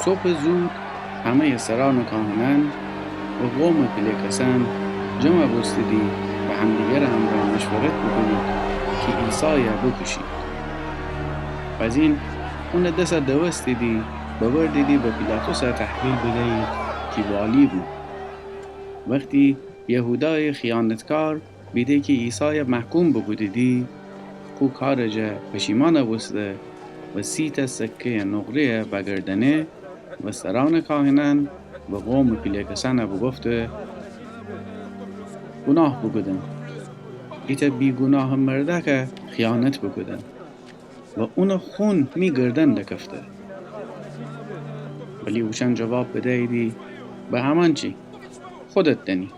صبح زود همه سران کاهنان و قوم پلیکسان جمع بستدی و همدیگر همراه مشورت بکنید که عیسی بکشید. پس این اون دست دوستیدی ببردیدی به پیلاطوس تحویل بدهید که والی بود. وقتی یهودای خیانتکار بیده که عیسی محکوم بکدیدی خو کارجه پشیمان بسته و 30 سکه نقره بگردنه و سران کاهنان و قوم پلیکسان بگفته گناه بکدن. ایتا بی گناه مرده که خیانت بکدن و اون خون می گردن دکفته. ولی اوشن جواب بده ایدی به همان چی؟ خودت دنی.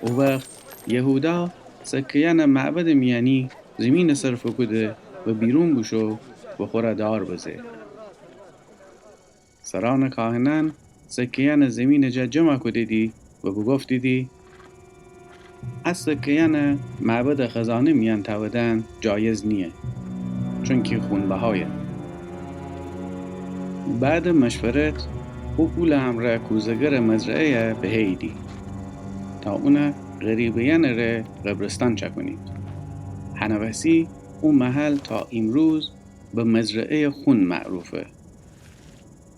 او وقت یهودا سکیان معبد میانی زمین صرف کده و بیرون بشو و خوره دار بزه. سران کاهنان سکیان زمین جا جمع کدیدی و بگفتیدی از سکیان معبد خزانه میان تودن جایز نیه چون که خونبهایه. بعد مشورت او پول همراه کوزگر مزرعه به هیدی تا اون غریبیان ره قبرستان چکنید. هنوسی اون محل تا امروز به مزرعه خون معروفه.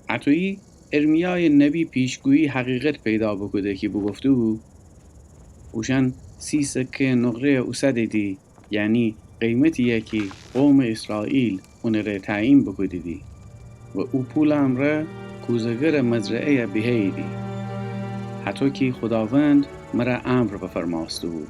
عطویی ارمیای نبی پیشگویی حقیقت پیدا بکده که بگفته بود اوشن 30 سکه نقره اوسه دیدی، یعنی قیمتیه که قوم اسرائیل اون ره تعیین بکدیدی و او پول امره کوزگر مزرعه بهیدی حتی که خداوند مرا امر بفرماسته بود.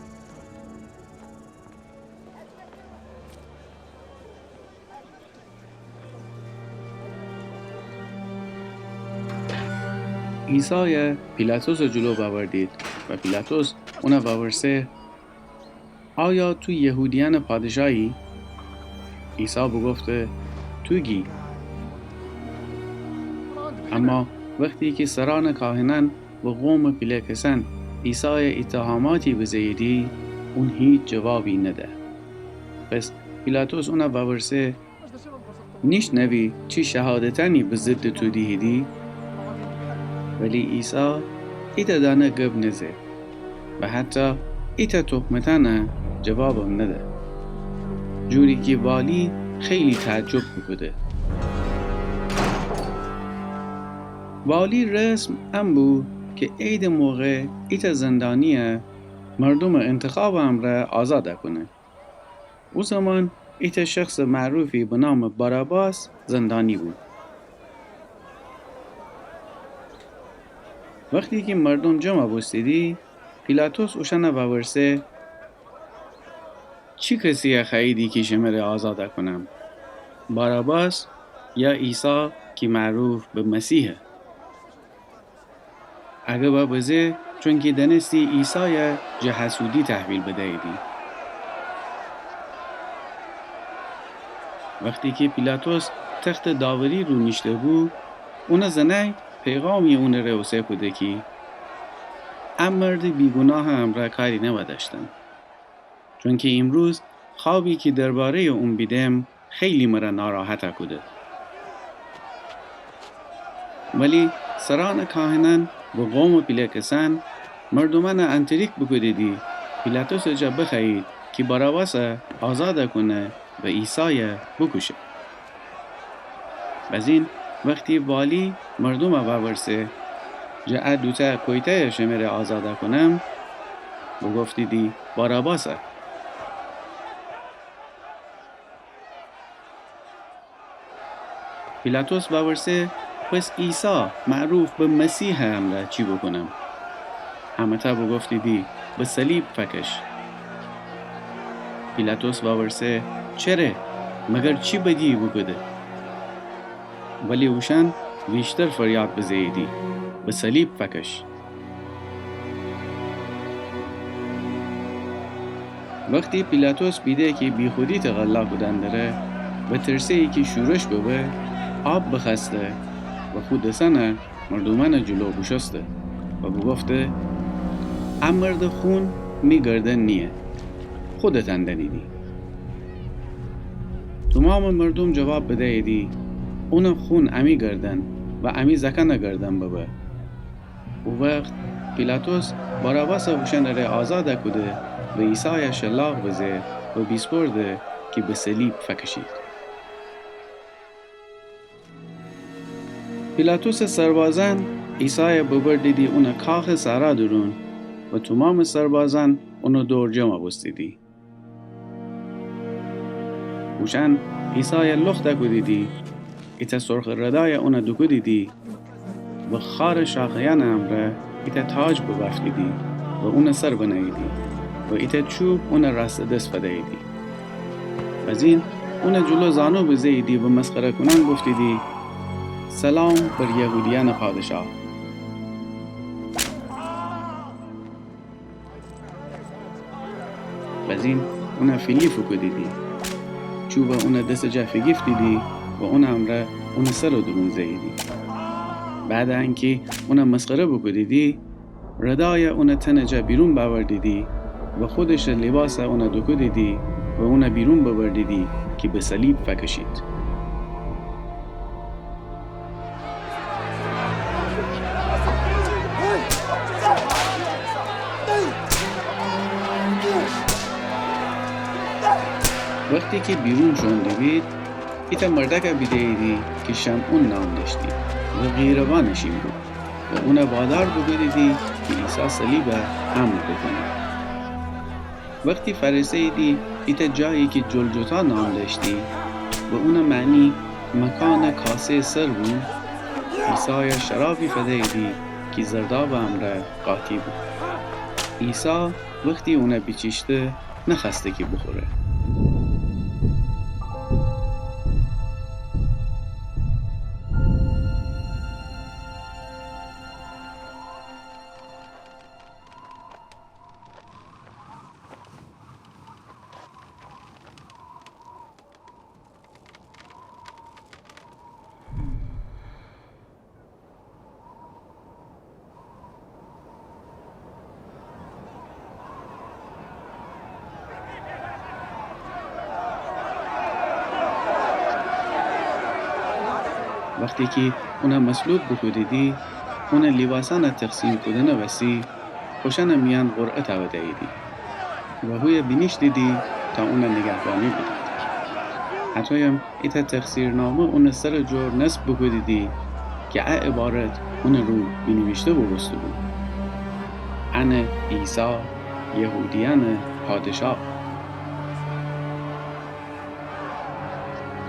عیسی پیلاطوس جلو باوردید و پیلاطوس اون باورسه آیا تو یهودیان پادشاهی؟ عیسی بگفته توگی. اما وقتی که سران کاهنان و قوم پلیکسان عیسی اتهاماتی بزیدی اون هیچ جوابی نده. پس پیلاطوس اون باورسه نیش نوی چی شهادتنی به ضد تو دیدی؟ ولی عیسی ایتا دانه گب نزه و حتی ایتا تهمتانه جوابم نده. جوری که والی خیلی تعجب بکده. والی رسم ام بود که عید موقع ایتا زندانیه مردم انتخاب امره آزاده کنه. او زمان ایتا شخص معروفی به نام باراباس زندانی بود. وقتی که مردم جمع بستیدی پیلاطوس اوشن باورسه چی کسی خیلی که شمره آزاده کنم؟ باراباس یا عیسی که معروف به مسیحه؟ اگه با بزه چون که دنستی عیسی جه حسودی تحویل بدهیدی. وقتی که پیلاطوس تخت داوری رو نشته بود اون زنه پیغامی اون رو سپرده که ام مرد بیگناه امره کاری نوداشتن چون که امروز خوابی که درباره اون بیدم خیلی مرا ناراحت کده. ولی سران کاهنان و قوم پلیکسان مردمان انتریک بکدیدی پیلاطوس جا بخواهید که باراباس آزاد کنه و عیسی بکشه. بز این وقتی والی مردم باورسه جا دوتا کویته شمره آزاده کنم بگفتیدی باراباسه. پیلاطوس باورسه پس عیسی معروف به مسیح امره چی بکنم؟ همه تا بگفتیدی به صلیب فکش. پیلاطوس باورسه چره؟ مگر چی بدی بکده؟ ولی اوشن بیشتر فریاد بزیدی به صلیب فکش. وقتی پیلاطوس بیده که بی خودی تغلا کدن داره و ترسه ای که شورش ببه آب بخسته و خود دسنه مردمان جلو بشسته و بگفته ام مرد خون می گردن نیه خودت اندنیدی. تمام مردم جواب بده ایدی اون خون امی گردن و امی زکن گردن ببه. او وقت پیلاتوس باراباس هوشن ره آزاده کده و عیسی شلاق بزه و بیسپرده که به صلیب فکشید. پیلاتوس سربازان عیسی ببردیدی اون کاخ سارا درون و تمام سربازان اونو دور جمع بستیدی. وشان عیسی لخته کدیدی ایتا سرخ ردای اون دو کدیدی و خار شاخیان امره ایتا تاج ببفتیدی و اون سر بناییدی و ایتا چوب اون راست دست فداییدی. از این اون جلو زانو بزیدی و مسخره کنان گفتیدی سلام بر یهودیان پادشاه. از این اون فیلیفو کدیدی چوب اون دست جفی گفتیدی و اون امره اون سر رو درون زیدی. بعد اینکه اون مسخره بکدیدی ردای اون تن جا بیرون باوردیدی و خودش لباس اون دو دیدی و اون بیرون ببردیدی که به صلیب فکشید. وقتی که بیرون شونده بید ایتا مردک بیدیدی که شمعون نام داشتی و غیروانشیم بود و اون وادار بگیدی که عیسی صلیب حمل بکنه. وقتی فرسیدی ایتا جایی که جلجتا نام داشتی و اون معنی مکان کاسه سر بود، عیسی شرابی فدیدی که زرداب امره قاطی بود. عیسی وقتی اون بیچشته نخسته که بخوره. وقتی که اون مصلوب بکدیدی اون لباسان تقسیم کدن وسی خوشن میان قرعه تودهیدی و هوی بینیش دیدی تا اون نگهبانی بدید. حتی هم ایتا تقصیرنامه اون سر جور نصب بکدیدی که عبارت اون رو بینوشته ببسته بود. انا عیسی یهودیان پادشاه.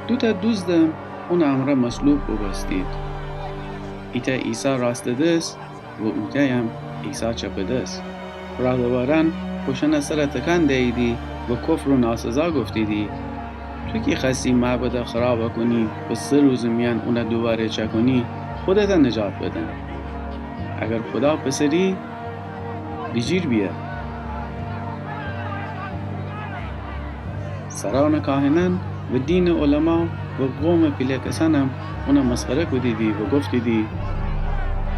دوتا دوزدم اون امره مصلوب ببستید. ایتا عیسی راست دست و اوتا هم عیسی چپ دست. را دوبارن خوشن سر تکان دیدی و کفر و ناسزا گفتیدی. تو که خستی معبد خراب کنی و 3 روز میان اون دوباره چکنی خودت نجات بدن. اگر خدا پسری بجیر بیا. سران کاهنان و دین علما و قوم پیلکسان هم اون مسخره کدیدی و گفتیدی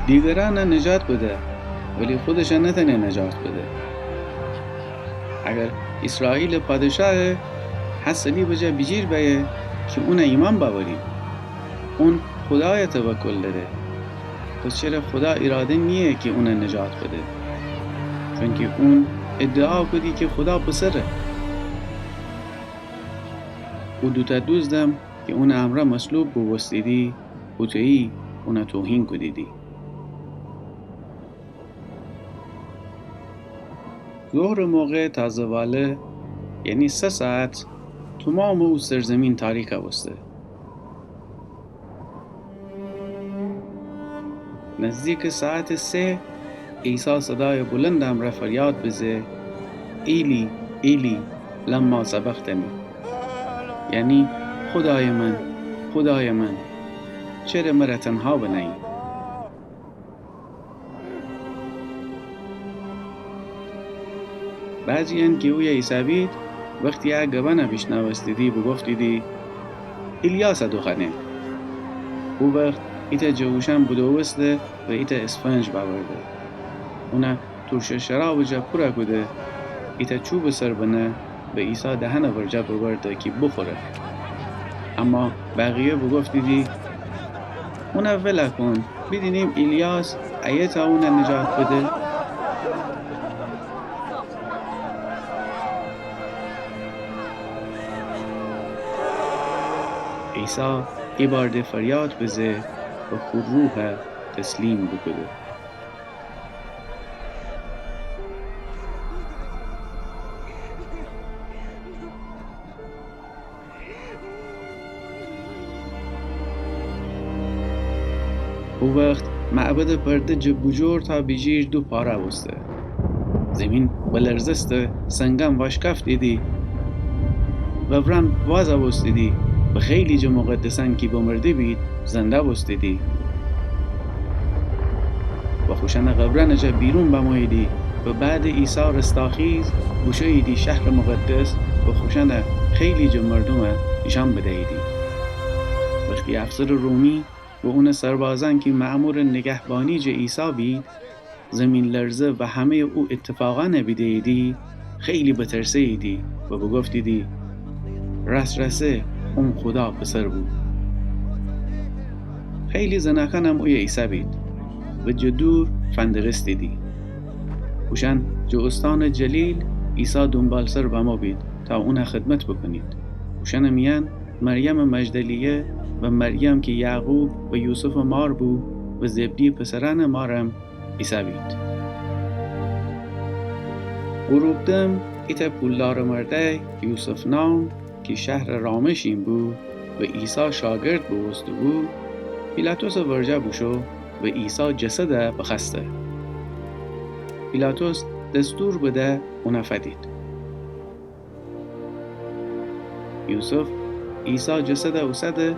دیگران نجات بده ولی خودش نتنه نجات بده. اگر اسرائیل پادشاه حسلی بجا بجیر بیه که اون ایمان باوری. اون خدای توکل داره. پس چرا خدا اراده نیه که اون نجات بده؟ چون که اون ادعا کدی که خدا بسره. او دوتا دوزدم که اون امره مصلوب بوستیدی و تویی اون توهین کدیدی. ظهر موقع تازه واله یعنی 3 ساعت تمام او سرزمین تاریک بسته. نزدیک ساعت 3 عیسی صدای بلندم را فریاد بزه ایلی ایلی لما سبقتنی، یعنی خدای من چرا مرا تنها بنایی؟ بعضی ان که اوی عیسی بید وقتی گوانه بشنوستیدی بگفتیدی الیاس دخنه. او وقت ایتا جوشن بدوسته و ایتا اسفنج باورده. اونا ترش شراب جا پورا کده ایتا چوب سر بنه به عیسی دهنه ورجا ببرده که بخوره. اما بقیه بگفتیدی اون ول کن ببینیم ایلیاس ایتا اون نجات بده. عیسی ای بارده فریاد بزه و خود روح تسلیم بکده. او وقت معبد پرده جبوجور تا بیجیر دو پاره بسته. زمین بلرزسته سنگم واشکف دیدی و برن وازا بستیدی و خیلی جو مقدسن کی بمرده بید زنده بستیدی و خوشن قبرن جا بیرون بمایدی و بعد عیسی رستاخیز بوشایدی شهر مقدس و خوشن خیلی جو مردم نشان بدهیدی. وقتی افسر رومی و اون سربازان که مأمور نگهبانی جا عیسی بید زمین لرزه و همه او اتفاقا نبیدیدی خیلی بترسیدی و بگفتیدی رسه اون خدا پسر بود. خیلی زنکان هم اوی عیسی بید و جدور فندرستیدی. خوشن جو استان جلیل عیسی دنبال سر به ما بید تا اون خدمت بکنید. خوشن میان مریم مجدلیه و مریم که یعقوب و یوسف مار بود و زبدی پسران مارم عیسی بید. غروبدم ایتا پولدار مرده یوسف نام که شهر رامشین بود و عیسی شاگرد بوسته بود پیلاتوس ورجه بوشو و عیسی جسده بخسته. پیلاتوس دستور بده اونه فدید. یوسف عیسی جسده وسده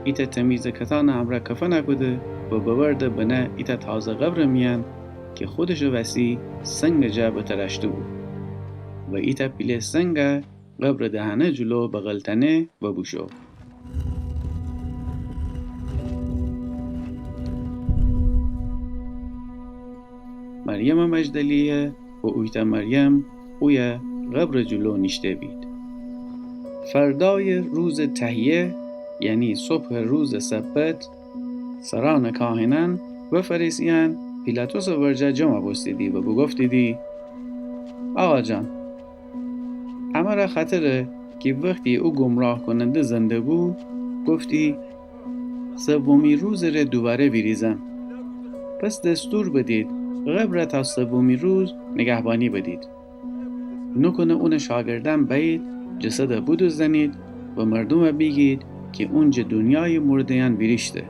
ایتا تمیز کتان امره کفنه بده و بورده بنه ایتا تازه قبر میان که خودش وسی سنگ جا بترشته بود و ایتا پیله سنگ قبر دهنه جلو بغلتنه و بوشو. مریم مجدلیه و اویتا مریم اوی قبر جلو نشته بید. فردای روز تهیه یعنی صبح روز سبت سران کاهنان و فریسیان پیلاتوس ورجه جمع بستیدی و بگفتیدی آقا جان همه را خاطره که وقتی او گمراه کننده زنده بود گفتی سومی روز را دوباره بیریزم. پس دستور بدید قبر تا سومی روز نگهبانی بدید. نکنه اون شاگردم بید جسد بود زنید و مردم بگید که اونجا دنیای مردیان بیریشته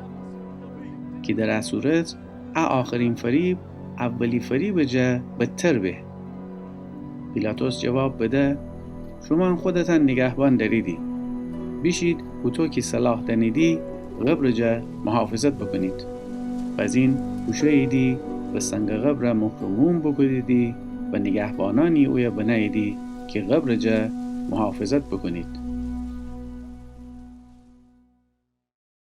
که در صورت آخرین فریب اولی فریب جا بدتر به. پیلاتوس جواب بده شما خودتان نگهبان داریدی. بیشید و تو که صلاح دنیدی قبر جا محافظت بکنید. پس این بوشایدی و سنگ قبر محرمون بکنیدی و نگهبانانی اویا بنایدی که قبر جا محافظت بکنید.